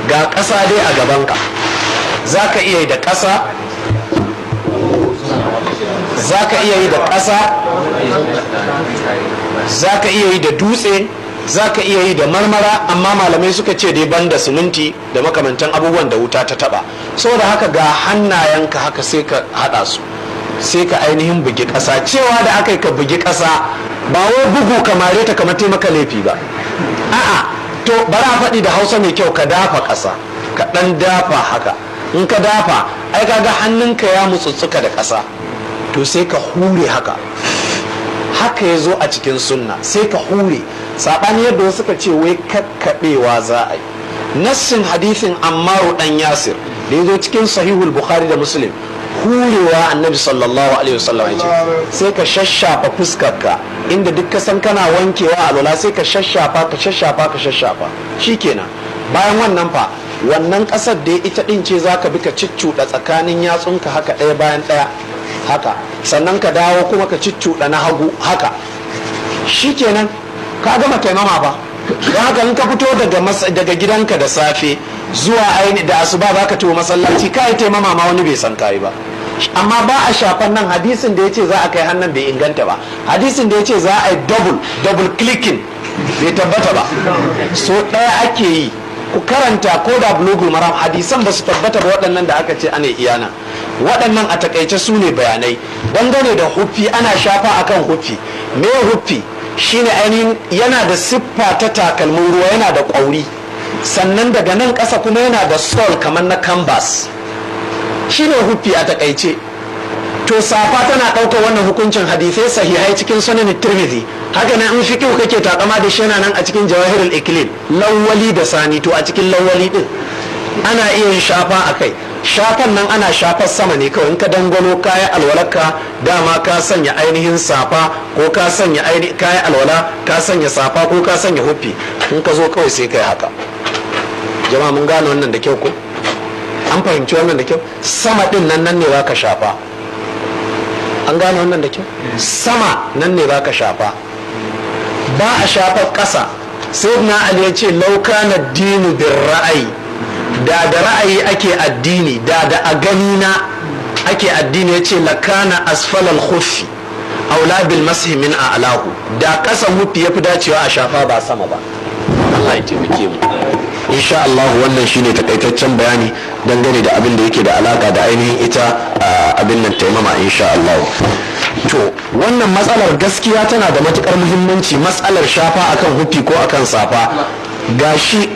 ga ƙasa dai a gabanka, za ka iya yi da ƙasa, za ka iya yi da ƙasa, za ka iya yi da dutse, za ka iya yi da marmara, amma malamai suka ce dai banda siminti da makamantan abubuwan da wuta ta taba. Saboda haka ga hannayenka haka sai ka haɗa su, sai ka ainihin bugi ƙasa. Cewa da aka yi ka bugi ƙasa ba wai bugu kamare ta kamar taimaka laifi ba, a'a, to bari a faɗi da Hausa mai kyau, ka dafa ƙasa, ka ɗan dafa haka. In ka dafa ai kaga hannunka ya mutsutsuka da ƙasa, to sai ka hure haka. Haka ya zo a cikin sunna, sai ka hure. Saɓani yadda wasu suka ce wai kakkaɓewa za a yi. Nassin hadisin Ammaru ɗan Yasir da ya zo cikin sahihul Bukhari da Muslim, hurewa annabi sallallahu alaihi wasallam ya ce sai ka shashafa fuskarka inda duk ka san kana wankewa alwala, sai ka shashafa ka shashafa ka shashafa, shikenan. Bayan wannan fa, wannan ƙasar da ita ɗin ce za ka bi ka ciccuɗa tsakanin yatsunka haka ɗaya bayan ɗaya haka, sannan ka dawo kuma ka ciccuɗa na hagu haka, shikenan ka gama taimama ba. Don haka in ka fito daga gidanka da safe zuwa aini da asuba za ka tuwo masallaci, ka yi taimama ma wani bai san kayi ba. Amma ba a shafan nan, hadisin da ya ce za a kai hannun bai inganta ba, hadisin da ya ce za a yi double clicking bai tabbata ba. So ɗaya ake yi, ku karanta ko da bulugul maram, hadisan ba su tabbata ba waɗannan da aka ce ana iyana. Waɗannan a takaice su ne bayanai dangane da huffi. Ana shafa akan huffi. Me huffi? Shine ainihin yana da siffa ta takalmin ruwa, yana da ƙwauri, sannan daga nan ƙasa kuma yana da sol kamar na canvas, shine huffi a takaice. To safa tana ɗaukar wannan hukuncin, hadisai sahihai cikin sunan Tirmidhi. Haka nan in fiqh kake takama da shi yana nan a cikin Jawahirul Iklil, lawwali da sani. To a cikin lawwali din ana iya yin shafa a kai. Shafan nan ana shafar sama ne kawai. In ka dangwalo kayan alwalarka, dama ka sanya ainihin safa, ko ka sanya kayan alwala, ka sanya safa ko ka sanya huffi, in ka zo kawai sai kai haka. Jama'a mun gane wannan da kyau ko? An fahimci wannan da kyau? Sama din nan ne za ka shafa. An gane wannan da kyau? Sama nan ne za ka shafa, ba a shafar ƙasa. Sayyidina Ali ya ce laukana dinu bin ra'ayi, da ra'ayi ake addini, da a gani na ake addini, ya ce lakana asfalal khuffi aula bil mashi min a'lahu, da kasan hufi yafi dacewa a shafa ba sama ba. Allah ya taimake mu. Insha Allah wannan shine takaitaccen bayani dangane da abin da yake da alaka da ainihin ita abin nan taimama, insha Allah. To wannan matsalar gaskiya tana da matukar muhimmanci, matsalar shafa akan hufi ko akan safa. Gashi